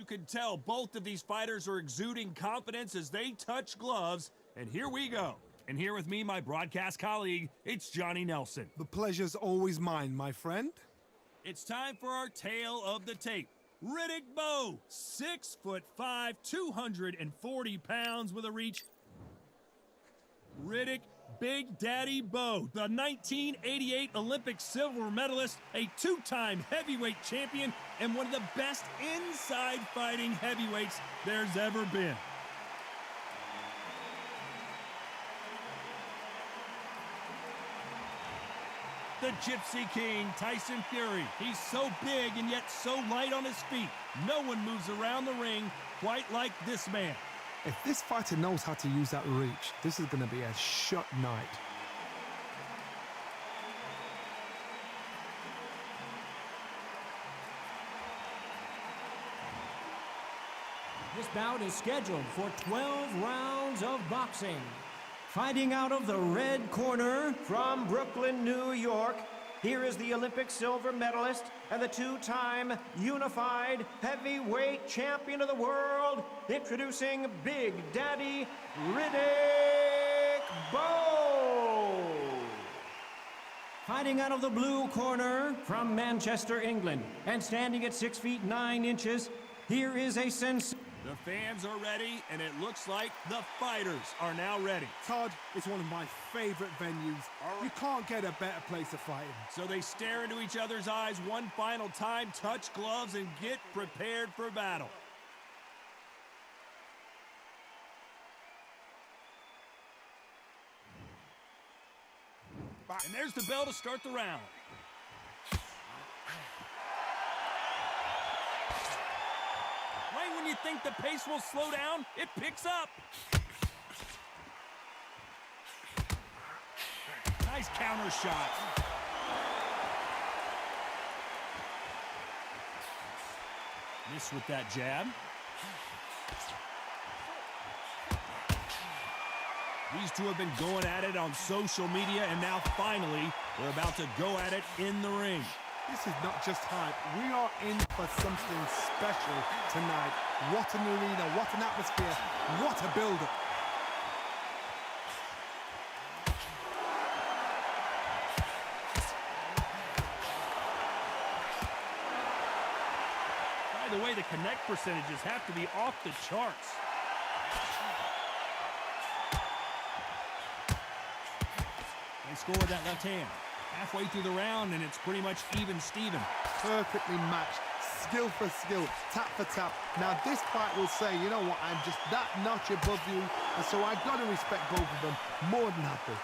You can tell both of these fighters are exuding confidence as they touch gloves. And here we go. And here with me, my broadcast colleague, it's Johnny Nelson. The pleasure's always mine, my friend. It's time for our tale of the tape. Riddick Bowe, 6'5", 240 pounds with a reach. Riddick Big Daddy Bowe, the 1988 Olympic silver medalist, a two-time heavyweight champion, and one of the best inside fighting heavyweights there's ever been. The Gypsy King, Tyson Fury. He's so big and yet so light on his feet. No one moves around the ring quite like this man. If this fighter knows how to use that reach, this is going to be a shot night. This bout is scheduled for 12 rounds of boxing. Fighting out of the red corner, from Brooklyn, New York, here is the Olympic silver medalist and the two-time unified heavyweight champion of the world, introducing Big Daddy Riddick Bowe. Fighting out of the blue corner, from Manchester, England, and standing at 6 feet 9 inches, here is a sensation. The fans are ready, and it looks like the fighters are now ready. Todd is one of my favorite venues. You can't get a better place to fight in. So they stare into each other's eyes one final time, touch gloves, and get prepared for battle. And there's the bell to start the round. Right when you think the pace will slow down, it picks up. Nice counter shot. Missed with that jab. These two have been going at it on social media, and now finally, they're about to go at it in the ring. This is not just hype. We are in for something special tonight. What an arena, what an atmosphere, what a build-up. By the way, the connect percentages have to be off the charts. They score with that left hand. Halfway through the round, and it's pretty much even Steven. Perfectly matched, skill for skill, tap for tap. Now this fight will say, you know what, I'm just that notch above you, and so I've got to respect both of them more than happy.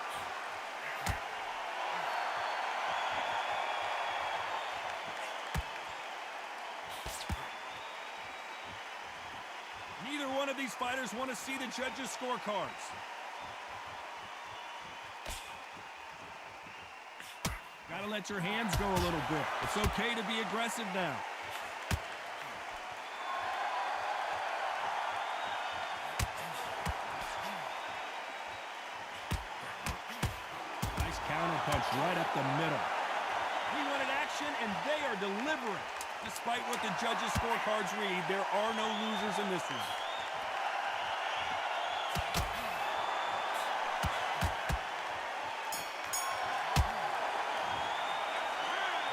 Neither one of these fighters want to see the judges' scorecards. Gotta let your hands go a little bit. It's okay to be aggressive now. Nice counter punch right up the middle. He wanted action, and they are delivering. Despite what the judges' scorecards read, there are no losers in this one.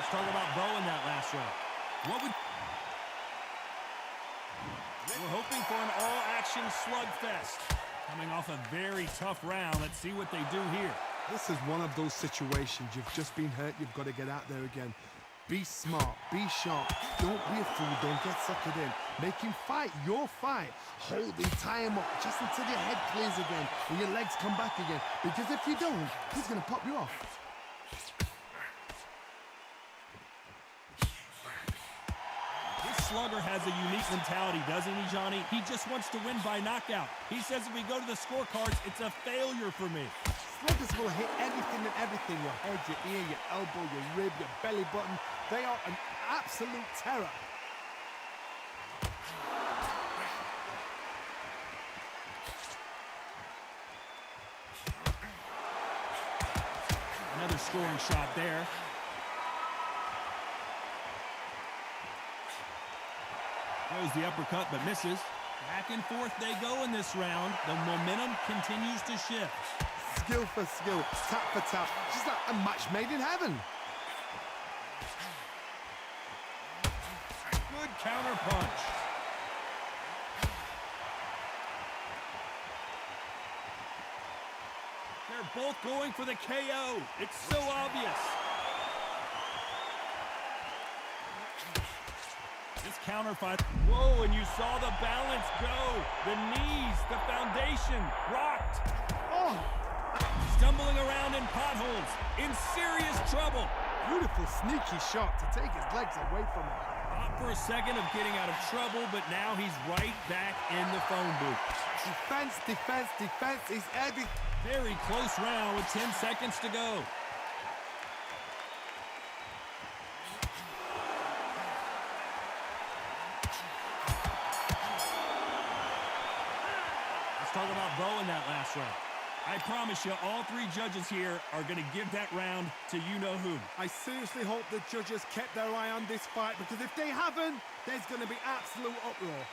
Talk about Bowe in that last round. We're hoping for an all-action slugfest. Coming off a very tough round, let's see what they do here. This is one of those situations. You've just been hurt, you've got to get out there again. Be smart, be sharp, don't be a fool, don't get suckered in. Make him fight your fight. Hold him, tie him up, just until your head clears again and your legs come back again. Because if you don't, he's going to pop you off. Slugger has a unique mentality, doesn't he, Johnny? He just wants to win by knockout. He says if we go to the scorecards, it's a failure for me. Sluggers will hit anything and everything. Your head, your ear, your elbow, your rib, your belly button. They are an absolute terror. Another scoring shot there. Goes the uppercut, but misses. Back and forth they go in this round. The momentum continues to shift. Skill for skill, tap for tap, just like a match made in heaven. Good counter punch. They're both going for the KO. It's so obvious. This counter fight. Whoa, and you saw the balance go. The knees, the foundation, rocked. Oh, Stumbling around in potholes, in serious trouble. beautiful sneaky shot to take his legs away from him. Thought for a second of getting out of trouble, but now he's right back in the phone booth. Defense, defense, defense is every... Very close round with 10 seconds to go. Let's talk about Bowe in that last round. I promise you, all three judges here are going to give that round to you-know-who. I seriously hope the judges kept their eye on this fight, because if they haven't, there's going to be absolute uproar.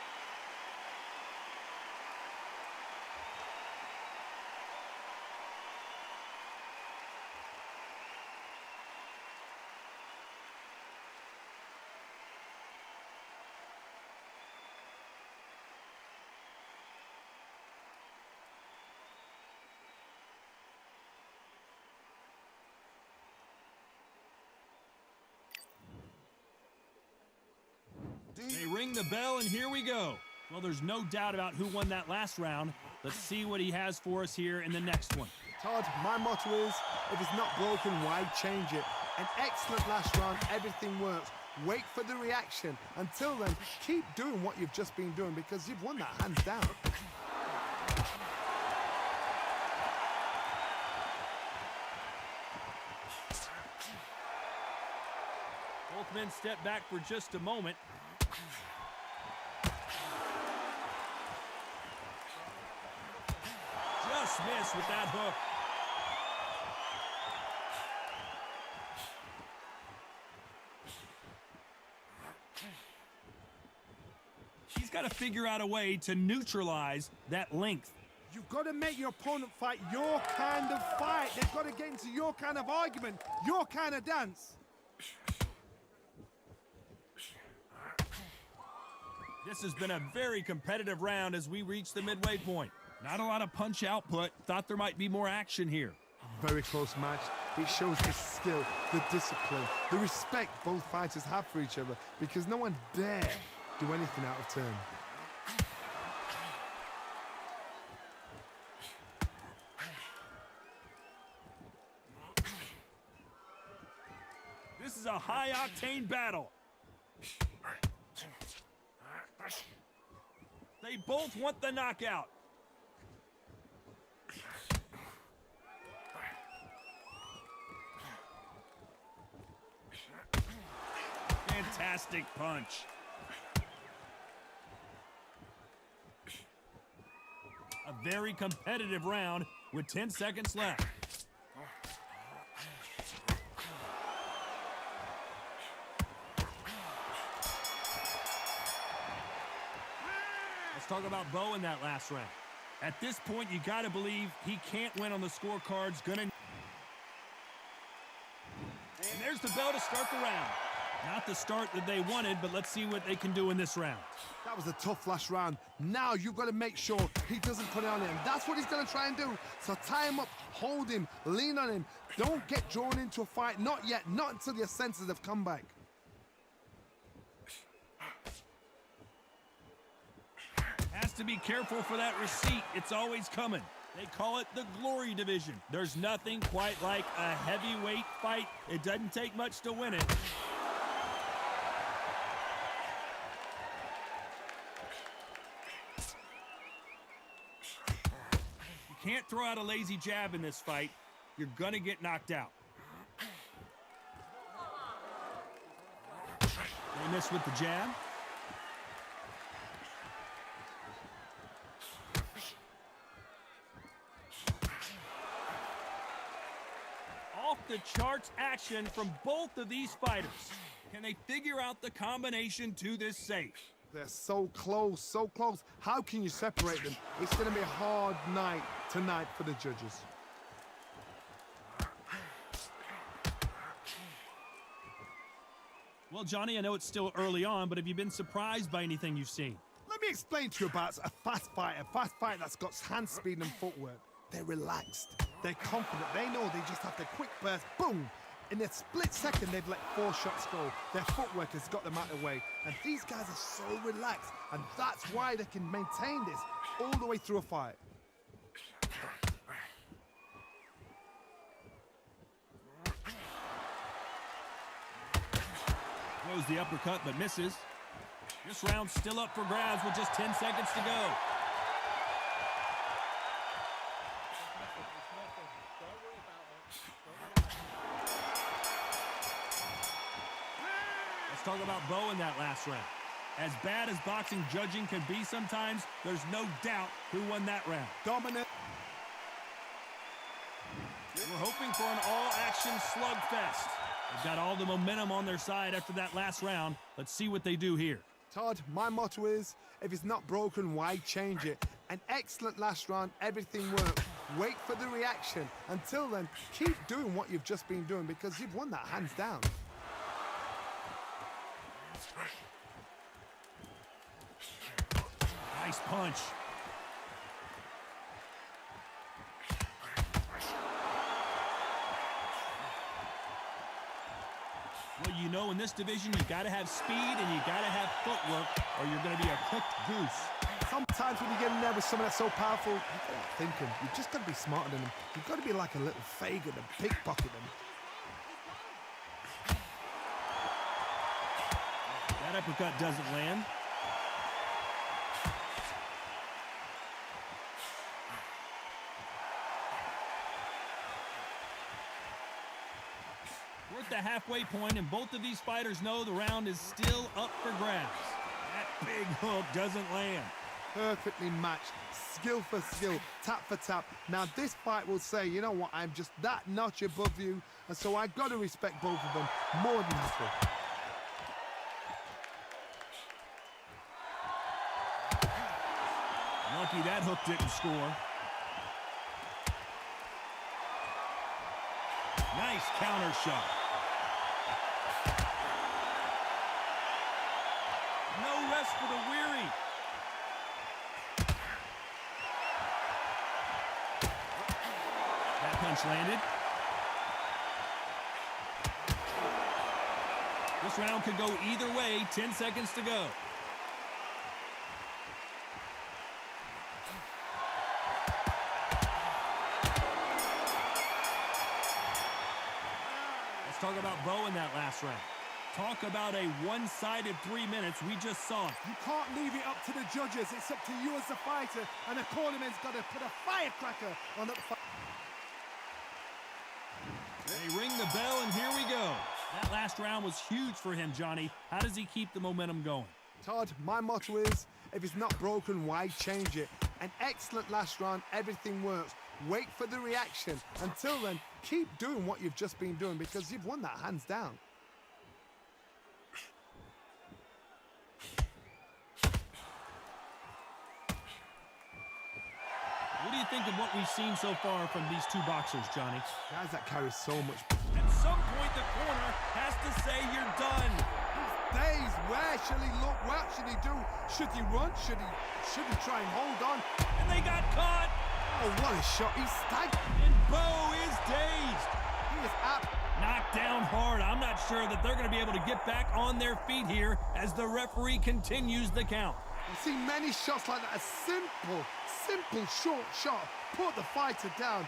They ring the bell, and here we go. Well, there's no doubt about who won that last round. Let's see what he has for us here in the next one. Todd, my motto is, if it's not broken, why change it? An excellent last round, everything works. Wait for the reaction. Until then, keep doing what you've just been doing, because you've won that hands down. Both men step back for just a moment. Just missed with that hook. He's got to figure out a way to neutralize that length. You've got to make your opponent fight your kind of fight. They've got to get into your kind of argument, your kind of dance. This has been a very competitive round as we reach the midway point. Not a lot of punch output. Thought there might be more action here. Very close match. It shows the skill, the discipline, the respect both fighters have for each other, because no one dare do anything out of turn. This is a high-octane battle. They both want the knockout. Fantastic punch. A very competitive round with 10 seconds left. Let's talk about Bowe in that last round. At this point, you got to believe he can't win on the scorecards. And there's the bell to start the round. Not the start that they wanted, but let's see what they can do in this round. That was a tough last round. Now you've got to make sure he doesn't put it on him. That's what he's going to try and do. So tie him up, hold him, lean on him. Don't get drawn into a fight. Not yet. Not until your senses have come back. Has to be careful for that receipt. It's always coming. They call it the glory division. There's nothing quite like a heavyweight fight. It doesn't take much to win it. You can't throw out a lazy jab in this fight. You're gonna get knocked out. They miss with the jab. Off the charts action from both of these fighters. Can they figure out the combination to this safe? They're so close, so close. How can you separate them? It's going to be a hard night tonight for the judges. Well, Johnny, I know it's still early on, but have you been surprised by anything you've seen? Let me explain to you about a fast fighter that's got hand speed and footwork. They're relaxed, they're confident, they know they just have to quick burst, boom! In a split second, they've let 4 shots go. Their footwork has got them out of the way. And these guys are so relaxed, and that's why they can maintain this all the way through a fight. Throws the uppercut, but misses. This round's still up for grabs with just 10 seconds to go. Let's talk about Bowe in that last round. As bad as boxing judging can be sometimes, there's no doubt who won that round. Dominant. We're hoping for an all-action slugfest. They've got all the momentum on their side after that last round. Let's see what they do here. Todd, my motto is, if it's not broken, why change it? An excellent last round, everything worked. Wait for the reaction. Until then, keep doing what you've just been doing because you've won that hands down. Nice punch. Well, you know, in this division, you got to have speed and you got to have footwork or you're going to be a cooked goose. Sometimes when you get in there with someone that's so powerful, you've got to think him. You've just got to be smarter than them. You've got to be like a little Fagin and pickpocket them. That uppercut doesn't land. We're at the halfway point, and both of these fighters know the round is still up for grabs. That big hook doesn't land. Perfectly matched, skill for skill, tap for tap. Now this fight will say, you know what, I'm just that notch above you, and so I got to respect both of them more than halfway. Lucky that hook didn't score. Nice counter shot. No rest for the weary. That punch landed. This round could go either way. 10 seconds to go. Let's talk about Bowe in that last round. Talk about a one-sided 3 minutes. We just saw it. You can't leave it up to the judges. It's up to you as the fighter, and the cornerman's got to put a firecracker on that fight. They ring the bell, and here we go. That last round was huge for him, Johnny. How does he keep the momentum going? Todd, my motto is, if it's not broken, why change it? An excellent last round, everything works. Wait for the reaction. Until then, keep doing what you've just been doing because you've won that hands down. What do you think of what we've seen so far from these two boxers, Johnny? Guys that carry so much. At some point, the corner has to say you're done. These days, where should he look? What should he do? Should he run? Should he try and hold on? And they got caught. Oh, what a shot. He's staggered. And Bowe is dazed. He is up. Knocked down hard. I'm not sure that they're going to be able to get back on their feet here as the referee continues the count. I've seen many shots like that. A simple short shot. Put the fighter down.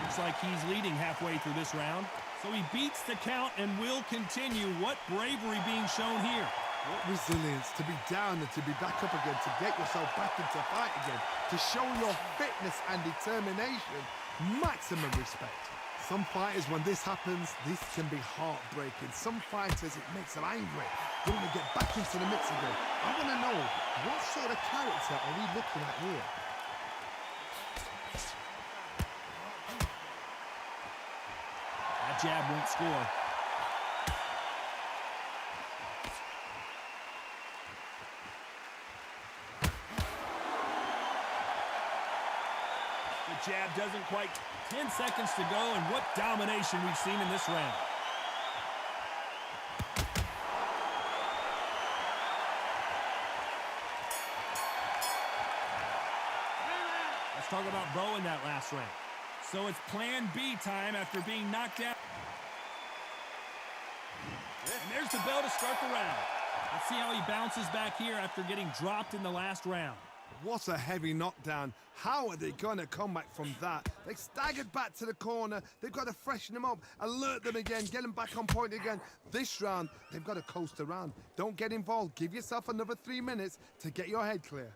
Looks like he's leading halfway through this round. So he beats the count and will continue. What bravery being shown here. What resilience to be down and to be back up again, to get yourself back into fight again, to show your fitness and determination. Maximum respect. Some fighters, when this happens, this can be heartbreaking. Some fighters, it makes them angry. They want to get back into the mix again. I want to know, what sort of character are we looking at here? That jab won't score. The jab doesn't quite. 10 seconds to go, and what domination we've seen in this round. Let's talk about Bowe in that last round. So it's plan B time after being knocked out. And there's the bell to start the round. Let's see how he bounces back here after getting dropped in the last round. What a heavy knockdown. How are they going to come back from that? They staggered back to the corner. They've got to freshen them up, alert them again, get them back on point again. This round, they've got to coast around. Don't get involved. Give yourself another 3 minutes to get your head clear.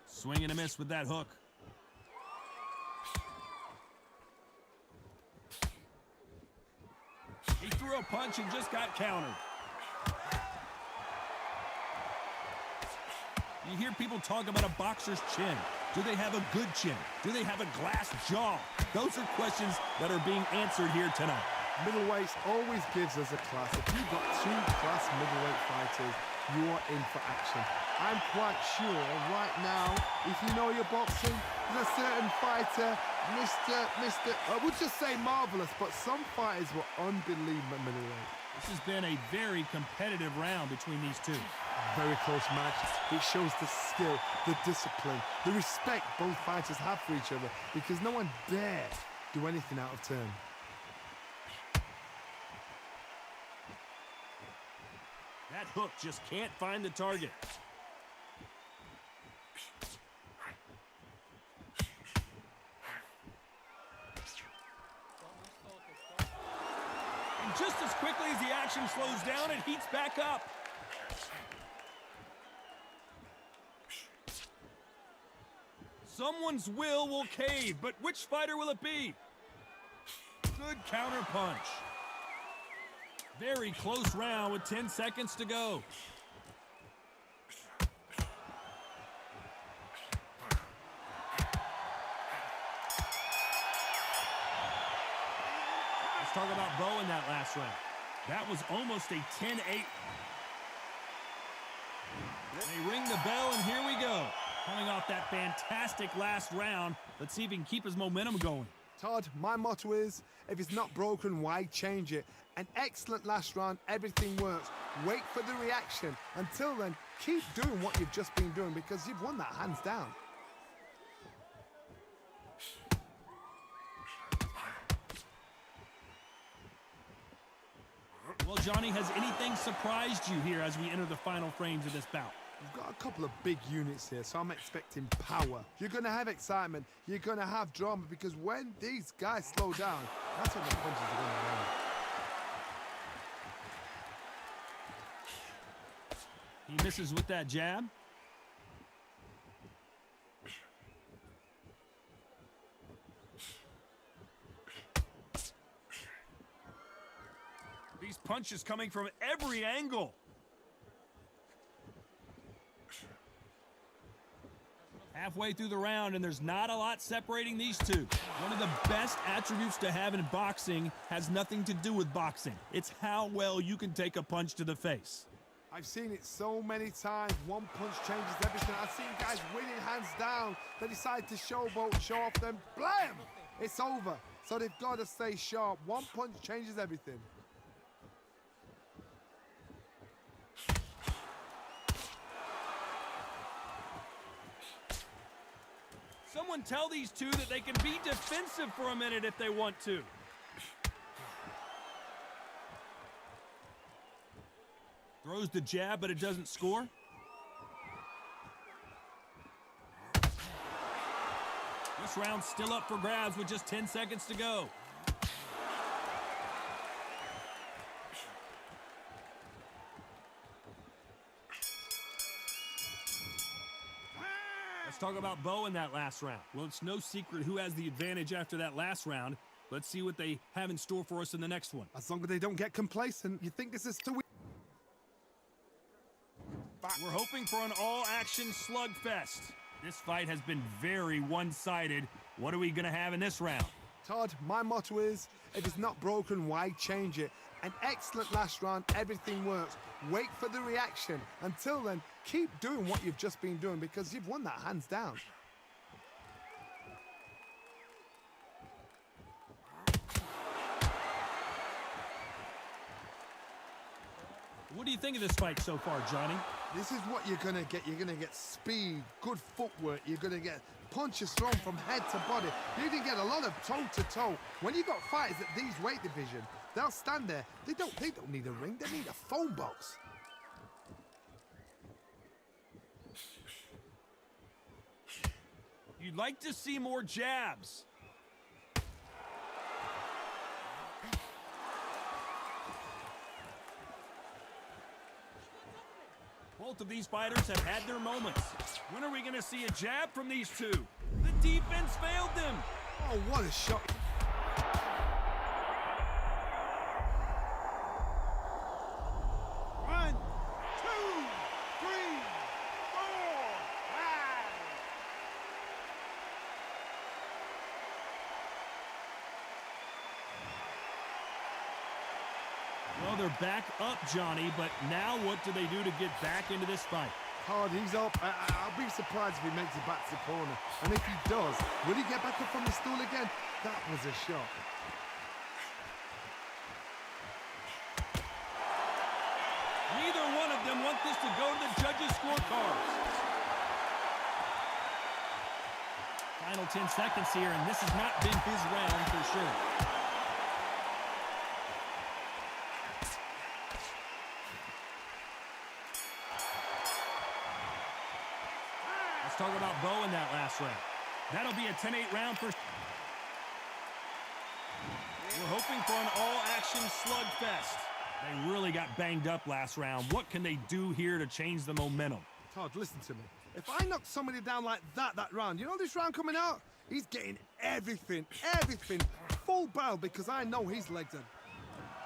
Swing and a miss with that hook. He threw a punch and just got countered. You hear people talk about a boxer's chin. Do they have a good chin? Do they have a glass jaw? Those are questions that are being answered here tonight. Middleweights always gives us a class. If you've got 2 class middleweight fighters, you are in for action. I'm quite sure right now, if you know your boxing, there's a certain fighter, I would just say marvelous, but some fighters were unbelievable middleweight. This has been a very competitive round between these two. Very close match. It shows the skill, the discipline, the respect both fighters have for each other, because no one dare do anything out of turn. That hook just can't find the target. And just as quickly as the action slows down, it heats back up. Someone's will cave, but which fighter will it be? Good counter punch. Very close round with 10 seconds to go. Let's talk about Bowe in that last round. That was almost a 10-8. They ring the bell, and here we go. Coming off that fantastic last round, let's see if he can keep his momentum going. Todd, my motto is, if it's not broken, why change it? An excellent last round, everything works. Wait for the reaction. Until then, keep doing what you've just been doing, because you've won that hands down. Well, Johnny, has anything surprised you here as we enter the final frames of this bout? We've got a couple of big units here, so I'm expecting power. You're going to have excitement. You're going to have drama, because when these guys slow down, that's when the punches are going to land. He misses with that jab. These punches coming from every angle. Halfway through the round, and there's not a lot separating these two. One of the best attributes to have in boxing has nothing to do with boxing. It's how well you can take a punch to the face. I've seen it so many times. One punch changes everything. I've seen guys winning hands down. They decide to showboat, show off them. Blam! It's over. So they've got to stay sharp. One punch changes everything. Someone tell these two that they can be defensive for a minute if they want to. Throws the jab, but it doesn't score. This round's still up for grabs with just 10 seconds to go. Let's talk about Bowe in that last round. Well, it's no secret who has the advantage after that last round. Let's see what they have in store for us in the next one. As long as they don't get complacent, you think this is too... We're hoping for an all-action slugfest. This fight has been very one-sided. What are we going to have in this round? Todd, my motto is, if it's not broken, why change it? An excellent last round, everything works. Wait for the reaction. Until then, keep doing what you've just been doing because you've won that hands down. What do you think of this fight so far, Johnny? This is what you're gonna get. You're gonna get speed, good footwork. You're gonna get punches thrown from head to body. You're gonna get a lot of toe to toe. When you got fighters at these weight division, they'll stand there. They don't need a ring. They need a phone box. You'd like to see more jabs. Both of these fighters have had their moments. When are we going to see a jab from these two? The defense failed them. Oh, what a shot. One, two, three, four, five. Well, they're back up, Johnny, but now what do they do to get back into this fight? Hard, he's up. I'll be surprised if he makes it back to the corner. And if he does, will he get back up from the stool again? That was a shot. Neither one of them want this to go to the judges' scorecards. Final 10 seconds here, and this has not been his round for sure. Let's talk about Bowe in that last round. That'll be a 10-8 round for... We're hoping for an all-action slugfest. They really got banged up last round. What can they do here to change the momentum? Todd, listen to me. If I knock somebody down like that round, you know this round coming out? He's getting everything, full barrel because I know his legs are...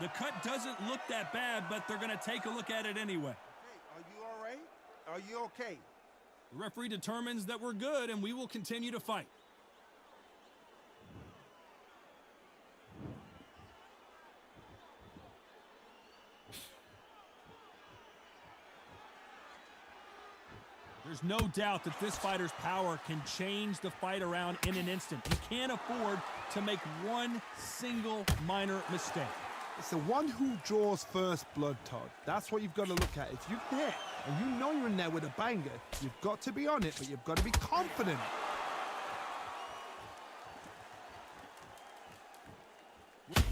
The cut doesn't look that bad, but they're going to take a look at it anyway. Hey, are you all right? Are you okay? The referee determines that we're good, and we will continue to fight. There's no doubt that this fighter's power can change the fight around in an instant. He can't afford to make one single minor mistake. It's the one who draws first blood, Todd. That's what you've got to look at. If you're there and you know you're in there with a banger, you've got to be on it, but you've got to be confident.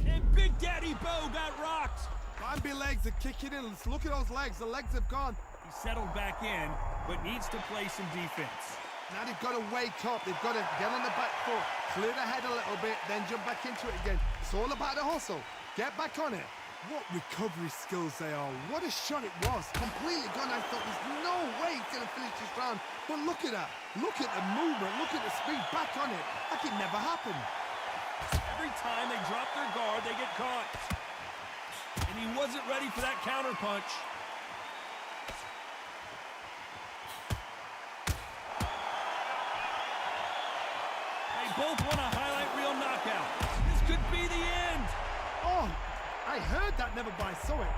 And Big Daddy Bowe got rocked. Bambi legs are kicking in. Let's look at those legs. The legs have gone. He settled back in, but needs to play some defense. Now they've got to wake up. They've got to get on the back foot, clear the head a little bit, then jump back into it again. It's all about the hustle. Get back on it. What recovery skills they are. What a shot it was. Completely gone. I thought there's no way he's going to finish this round. But look at that. Look at the movement. Look at the speed. Back on it. Like it never happened. Every time they drop their guard, they get caught. And he wasn't ready for that counter punch. They both want a highlight reel knockout. This could be the end. Oh, I heard that, never by saw it.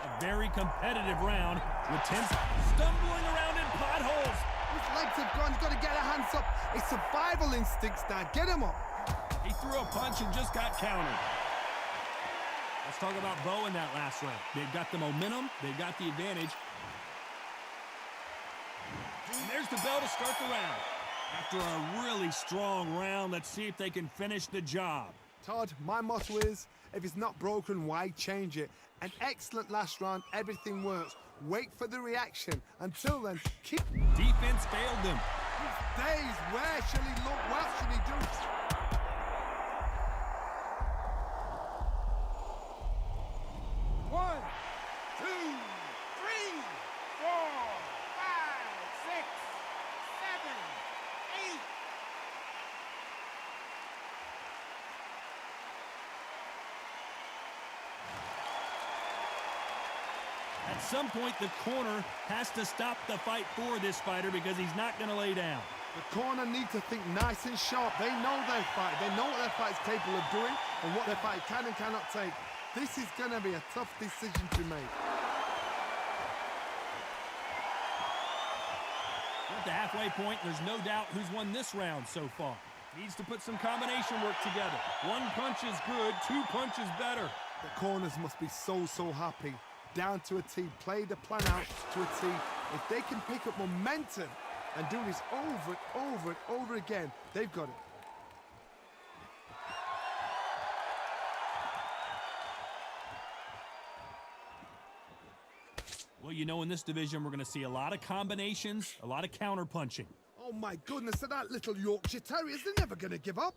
A very competitive round with Tim stumbling around in potholes. His legs have gone. He's got to get her hands up. It's survival instincts now. Get him up. He threw a punch and just got countered. Let's talk about Bowe in that last round. They've got the momentum. They've got the advantage. And there's the bell to start the round. After a really strong round, let's see if they can finish the job. Todd, my motto is, if it's not broken, why change it? An excellent last round, everything works. Wait for the reaction. Until then, keep... Defense failed them. Days, where shall he look? What should he do? One, two, three, four, five, six, seven, eight. At some point, the corner has to stop the fight for this fighter because he's not going to lay down. The corner need to think nice and sharp. They know their fight. They know what their fight is capable of doing and what their fight can and cannot take. This is going to be a tough decision to make. At the halfway point, there's no doubt who's won this round so far. Needs to put some combination work together. One punch is good, two punches better. The corners must be so happy. Down to a T, play the plan out to a T. If they can pick up momentum and do this over and over and over again, they've got it. Well, you know, in this division, we're going to see a lot of combinations, a lot of counter punching. Oh my goodness, that little Yorkshire Terriers, they're never going to give up.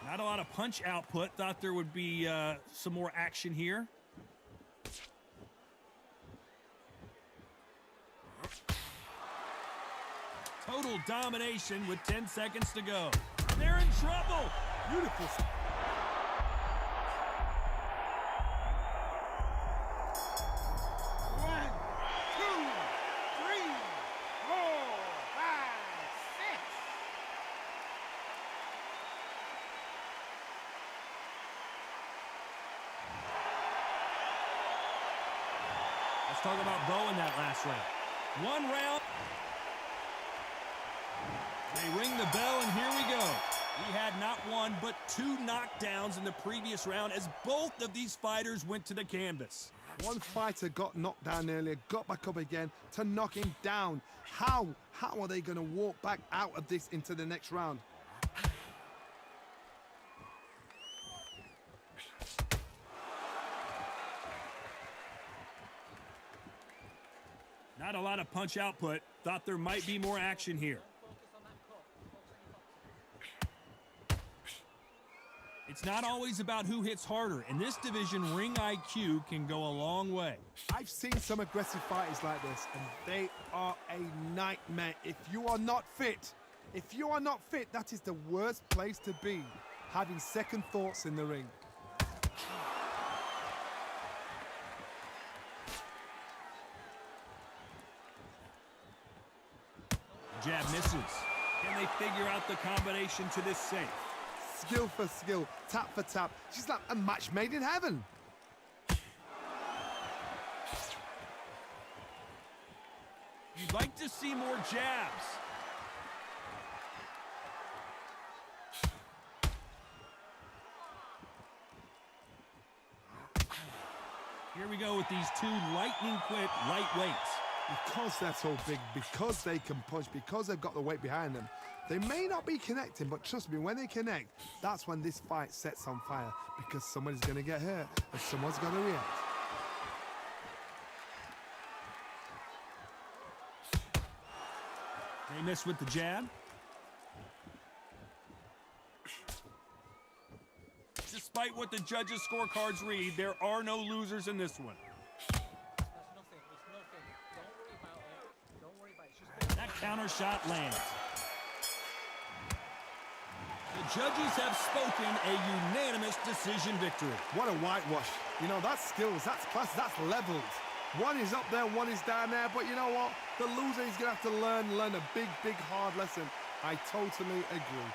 Not a lot of punch output. Thought there would be some more action here. Total domination with 10 seconds to go. They're in trouble. Beautiful. One, two, three, four, five, six. Let's talk about Bowe in that last round. One round. They ring the bell, and here we go. He had not one, but two knockdowns in the previous round as both of these fighters went to the canvas. One fighter got knocked down earlier, got back up again to knock him down. How are they going to walk back out of this into the next round? Not a lot of punch output. Thought there might be more action here. It's not always about who hits harder. In this division, ring IQ can go a long way. I've seen some aggressive fighters like this, and they are a nightmare. If you are not fit, that is the worst place to be, having second thoughts in the ring. Jab misses. Can they figure out the combination to this safe? Skill for skill, tap for tap. She's like a match made in heaven. You'd like to see more jabs. Here we go with these two lightning-quick lightweights. Because they're so big, because they can punch, because they've got the weight behind them, they may not be connecting, but trust me, when they connect, that's when this fight sets on fire, because somebody's going to get hurt and someone's going to react. They miss with the jab. Despite what the judges' scorecards read, there are no losers in this one. That counter shot lands. The judges have spoken a unanimous decision victory. What a whitewash. You know, that's skills, that's class, that's levels. One is up there, one is down there, but you know what? The loser is going to have to learn a big, hard lesson. I totally agree.